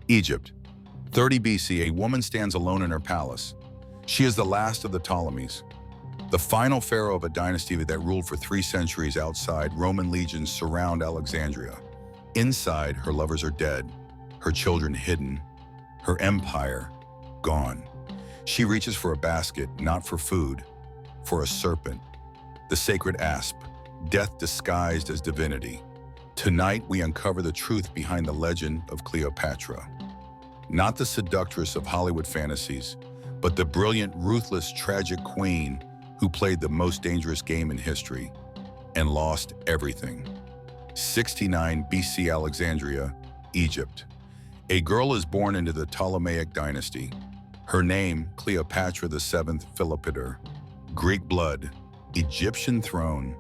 Egypt. 30 BC, a woman stands alone in her palace. She is the last of the Ptolemies, the final pharaoh of a dynasty that ruled for 3 centuries. Outside, Roman legions surround Alexandria. Inside, her lovers are dead, her children hidden, her empire gone. She reaches for a basket, not for food, for a serpent, the sacred asp, death disguised as divinity. Tonight, we uncover the truth behind the legend of Cleopatra. Not the seductress of Hollywood fantasies, but the brilliant, ruthless, tragic queen who played the most dangerous game in history and lost everything. 69 BC, Alexandria, Egypt. A girl is born into the Ptolemaic dynasty. Her name, Cleopatra VII Philopator. Greek blood, Egyptian throne,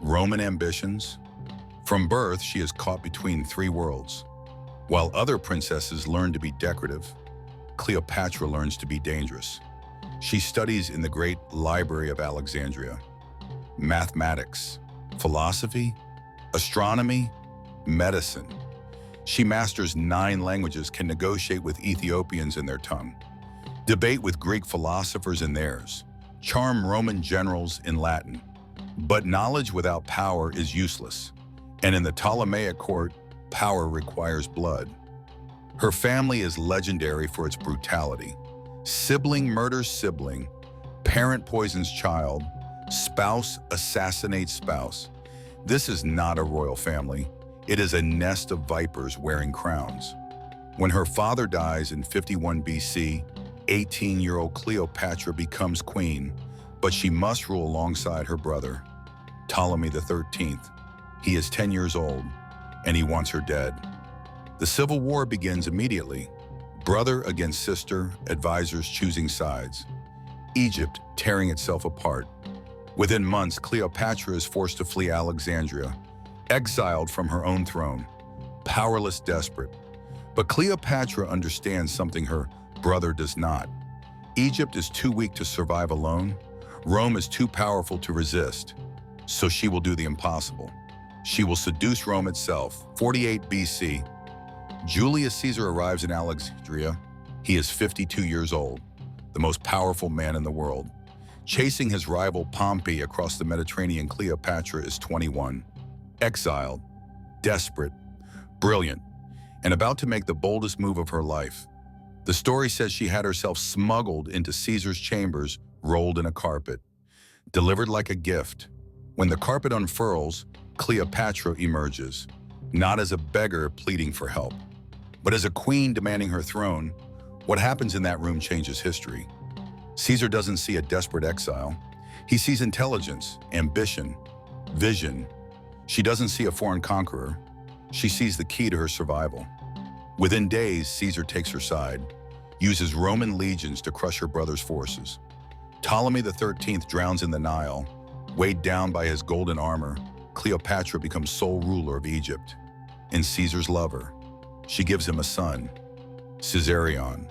Roman ambitions. From birth, she is caught between 3 worlds. While other princesses learn to be decorative, Cleopatra learns to be dangerous. She studies in the great library of Alexandria. Mathematics, philosophy, astronomy, medicine. She masters 9 languages, can negotiate with Ethiopians in their tongue, debate with Greek philosophers in theirs, charm Roman generals in Latin. But knowledge without power is useless, and in the Ptolemaic court, power requires blood. Her family is legendary for its brutality. Sibling murders sibling, parent poisons child, spouse assassinates spouse. This is not a royal family. It is a nest of vipers wearing crowns. When her father dies in 51 BC, 18-year-old Cleopatra becomes queen, but she must rule alongside her brother, Ptolemy XIII. He is 10 years old, and he wants her dead. The civil war begins immediately. Brother against sister, advisors choosing sides. Egypt tearing itself apart. Within months, Cleopatra is forced to flee Alexandria, exiled from her own throne, powerless, desperate. But Cleopatra understands something her brother does not. Egypt is too weak to survive alone. Rome is too powerful to resist. So she will do the impossible. She will seduce Rome itself. 48 BC, Julius Caesar arrives in Alexandria. He is 52 years old, the most powerful man in the world. Chasing his rival Pompey across the Mediterranean, Cleopatra is 21. Exiled, desperate, brilliant, and about to make the boldest move of her life. The story says she had herself smuggled into Caesar's chambers, rolled in a carpet, delivered like a gift. When the carpet unfurls, Cleopatra emerges, not as a beggar pleading for help, but as a queen demanding her throne. What happens in that room changes history. Caesar doesn't see a desperate exile. He sees intelligence, ambition, vision. She doesn't see a foreign conqueror. She sees the key to her survival. Within days, Caesar takes her side, uses Roman legions to crush her brother's forces. Ptolemy XIII drowns in the Nile. Weighed down by his golden armor, Cleopatra becomes sole ruler of Egypt. And Caesar's lover. She gives him a son, Caesarion.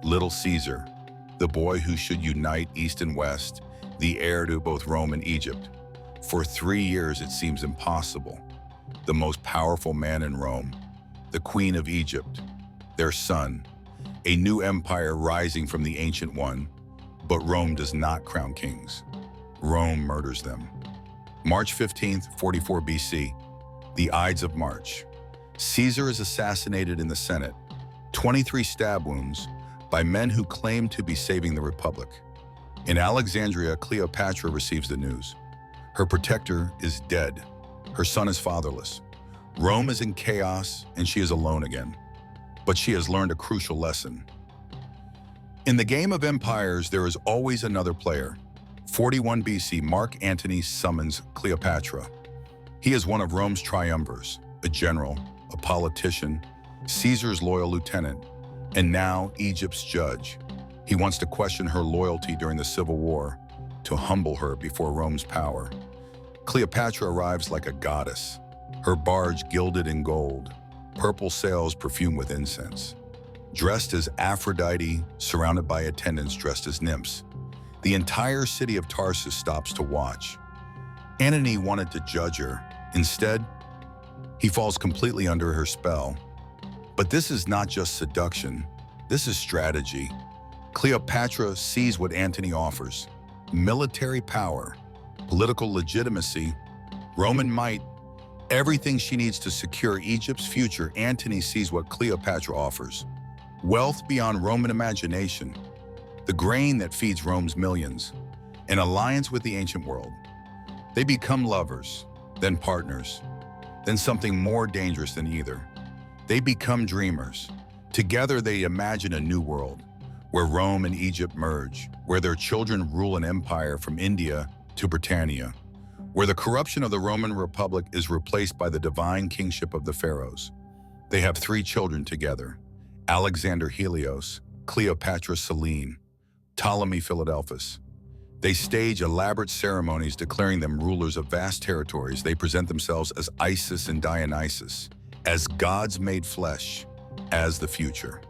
Little Caesar, the boy who should unite East and West, the heir to both Rome and Egypt. For 3 years, it seems impossible. The most powerful man in Rome, the Queen of Egypt, their son, a new empire rising from the ancient one. But Rome does not crown kings. Rome murders them. March 15th, 44 BC, the Ides of March. Caesar is assassinated in the Senate, 23 stab wounds, by men who claim to be saving the Republic. In Alexandria, Cleopatra receives the news. Her protector is dead. Her son is fatherless. Rome is in chaos, and she is alone again. But she has learned a crucial lesson. In the game of empires, there is always another player. 41 BC, Mark Antony summons Cleopatra. He is one of Rome's triumvirs, a general, a politician, Caesar's loyal lieutenant, and now Egypt's judge. He wants to question her loyalty during the Civil War, to humble her before Rome's power. Cleopatra arrives like a goddess, her barge gilded in gold, purple sails perfumed with incense. Dressed as Aphrodite, surrounded by attendants dressed as nymphs. The entire city of Tarsus stops to watch. Antony wanted to judge her. Instead, he falls completely under her spell. But this is not just seduction, this is strategy. Cleopatra sees what Antony offers: military power, political legitimacy, Roman might, everything she needs to secure Egypt's future. Antony sees what Cleopatra offers: wealth beyond Roman imagination, the grain that feeds Rome's millions, an alliance with the ancient world. They become lovers, then partners, then something more dangerous than either. They become dreamers. Together they imagine a new world, where Rome and Egypt merge, where their children rule an empire from India to Britannia, where the corruption of the Roman Republic is replaced by the divine kingship of the pharaohs. They have 3 children together: Alexander Helios, Cleopatra Selene, Ptolemy Philadelphus. They stage elaborate ceremonies declaring them rulers of vast territories. They present themselves as Isis and Dionysus, as gods made flesh, as the future.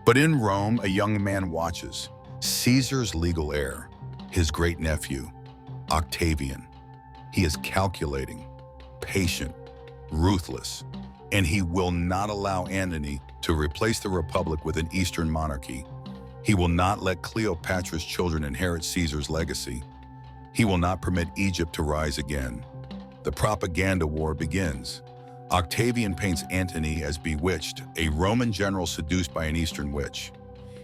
But in Rome, a young man watches, Caesar's legal heir, his great-nephew, Octavian. He is calculating, patient, ruthless, and he will not allow Antony to replace the Republic with an Eastern monarchy. He will not let Cleopatra's children inherit Caesar's legacy. He will not permit Egypt to rise again. The propaganda war begins. Octavian paints Antony as bewitched, a Roman general seduced by an Eastern witch.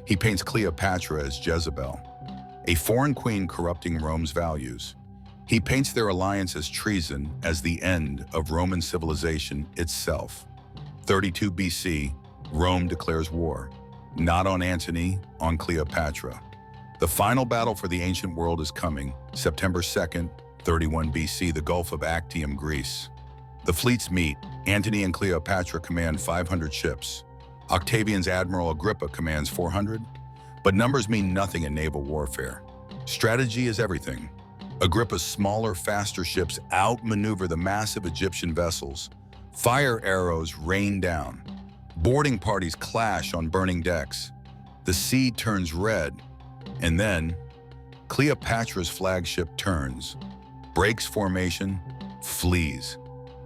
He paints Cleopatra as Jezebel, a foreign queen corrupting Rome's values. He paints their alliance as treason, as the end of Roman civilization itself. 32 BC, Rome declares war, not on Antony, on Cleopatra. The final battle for the ancient world is coming, September 2nd, 31 BC, the Gulf of Actium, Greece. The fleets meet. Antony and Cleopatra command 500 ships. Octavian's Admiral Agrippa commands 400. But numbers mean nothing in naval warfare. Strategy is everything. Agrippa's smaller, faster ships outmaneuver the massive Egyptian vessels. Fire arrows rain down. Boarding parties clash on burning decks. The sea turns red. And then, Cleopatra's flagship turns, breaks formation, flees.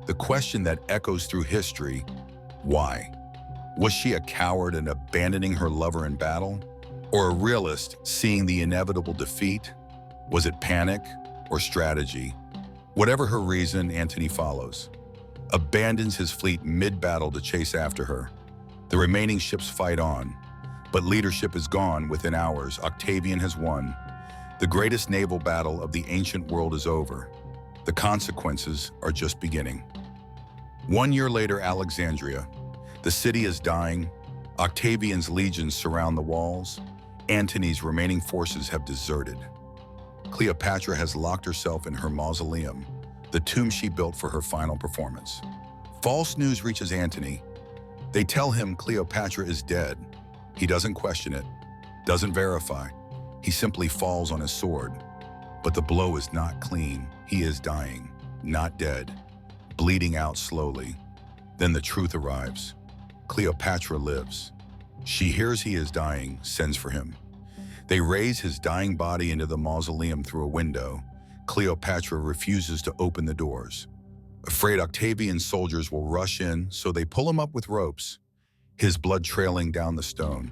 The question that echoes through history: why? Was she a coward and abandoning her lover in battle? Or a realist seeing the inevitable defeat? Was it panic or strategy? Whatever her reason, Antony follows, abandons his fleet mid-battle to chase after her. The remaining ships fight on, but leadership is gone within hours. Octavian has won. The greatest naval battle of the ancient world is over. The consequences are just beginning. 1 year later, Alexandria. The city is dying. Octavian's legions surround the walls. Antony's remaining forces have deserted. Cleopatra has locked herself in her mausoleum, the tomb she built for her final performance. False news reaches Antony. They tell him Cleopatra is dead. He doesn't question it, doesn't verify. He simply falls on his sword. But the blow is not clean. He is dying, not dead, bleeding out slowly. Then the truth arrives. Cleopatra lives. She hears he is dying, sends for him. They raise his dying body into the mausoleum through a window. Cleopatra refuses to open the doors. Afraid Octavian's soldiers will rush in, so they pull him up with ropes, his blood trailing down the stone.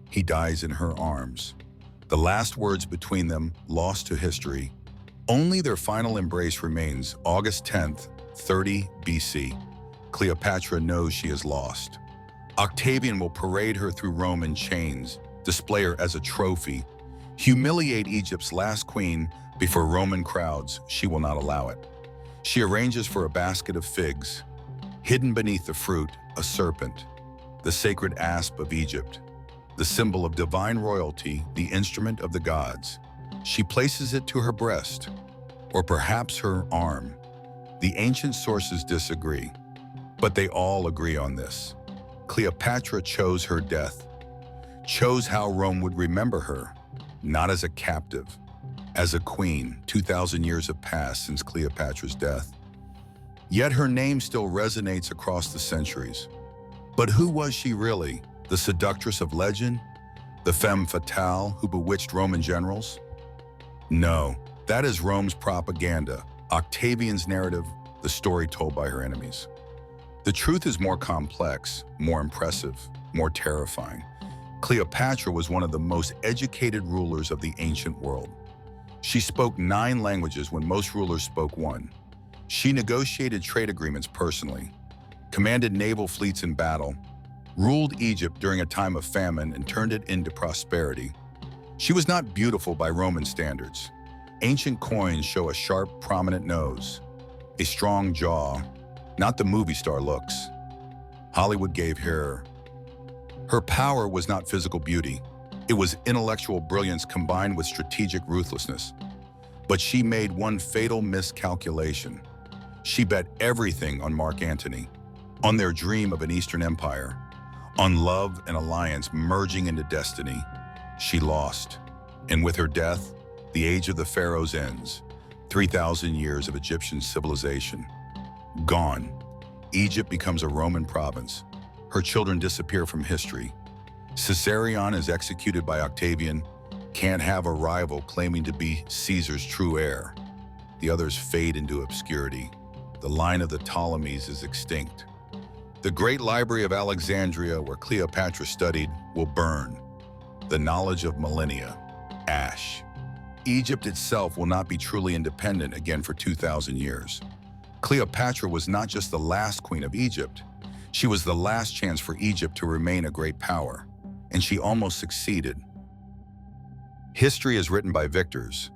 He dies in her arms. The last words between them lost to history. Only their final embrace remains. August 10th, 30 BC. Cleopatra knows she is lost. Octavian will parade her through Rome in chains, display her as a trophy, humiliate Egypt's last queen before Roman crowds. She will not allow it. She arranges for a basket of figs. Hidden beneath the fruit, a serpent, the sacred asp of Egypt, the symbol of divine royalty, the instrument of the gods. She places it to her breast, or perhaps her arm. The ancient sources disagree, but they all agree on this. Cleopatra chose her death, chose how Rome would remember her, not as a captive, as a queen. 2,000 years have passed since Cleopatra's death. Yet her name still resonates across the centuries. But who was she really? The seductress of legend? The femme fatale who bewitched Roman generals? No, that is Rome's propaganda, Octavian's narrative, the story told by her enemies. The truth is more complex, more impressive, more terrifying. Cleopatra was one of the most educated rulers of the ancient world. She spoke 9 languages when most rulers spoke 1. She negotiated trade agreements personally, commanded naval fleets in battle, ruled Egypt during a time of famine and turned it into prosperity. She was not beautiful by Roman standards. Ancient coins show a sharp, prominent nose, a strong jaw, not the movie star looks Hollywood gave her. Her power was not physical beauty. It was intellectual brilliance combined with strategic ruthlessness. But she made one fatal miscalculation. She bet everything on Mark Antony, on their dream of an Eastern empire, on love and alliance merging into destiny. She lost. And with her death, the age of the pharaohs ends. 3,000 years of Egyptian civilization gone. Egypt becomes a Roman province. Her children disappear from history. Caesarion is executed by Octavian, can't have a rival claiming to be Caesar's true heir. The others fade into obscurity. The line of the Ptolemies is extinct. The great library of Alexandria, where Cleopatra studied, will burn. The knowledge of millennia, ash. Egypt itself will not be truly independent again for 2,000 years. Cleopatra was not just the last queen of Egypt. She was the last chance for Egypt to remain a great power, and she almost succeeded. History is written by victors,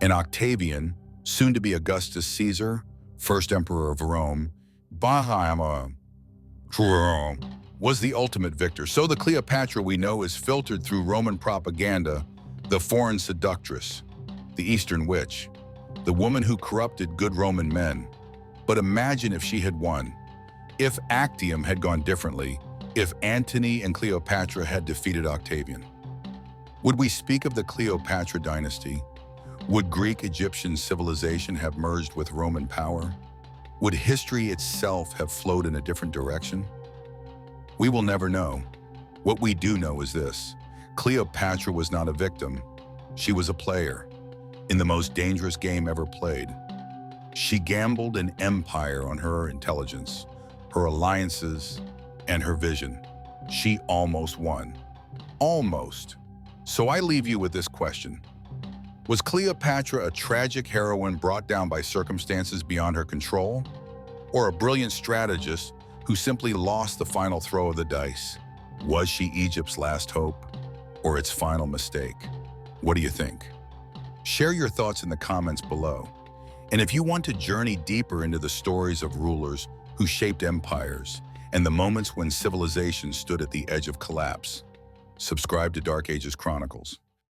and Octavian, soon to be Augustus Caesar, first emperor of Rome, was the ultimate victor. So the Cleopatra we know is filtered through Roman propaganda, the foreign seductress, the Eastern witch, the woman who corrupted good Roman men. But imagine if she had won, if Actium had gone differently, if Antony and Cleopatra had defeated Octavian. Would we speak of the Cleopatra dynasty? Would Greek-Egyptian civilization have merged with Roman power? Would history itself have flowed in a different direction? We will never know. What we do know is this: Cleopatra was not a victim. She was a player in the most dangerous game ever played. She gambled an empire on her intelligence, her alliances, and her vision. She almost won. Almost. So I leave you with this question. Was Cleopatra a tragic heroine brought down by circumstances beyond her control? Or a brilliant strategist who simply lost the final throw of the dice? Was she Egypt's last hope, or its final mistake? What do you think? Share your thoughts in the comments below. And if you want to journey deeper into the stories of rulers who shaped empires and the moments when civilization stood at the edge of collapse, subscribe to Dark Ages Chronicles.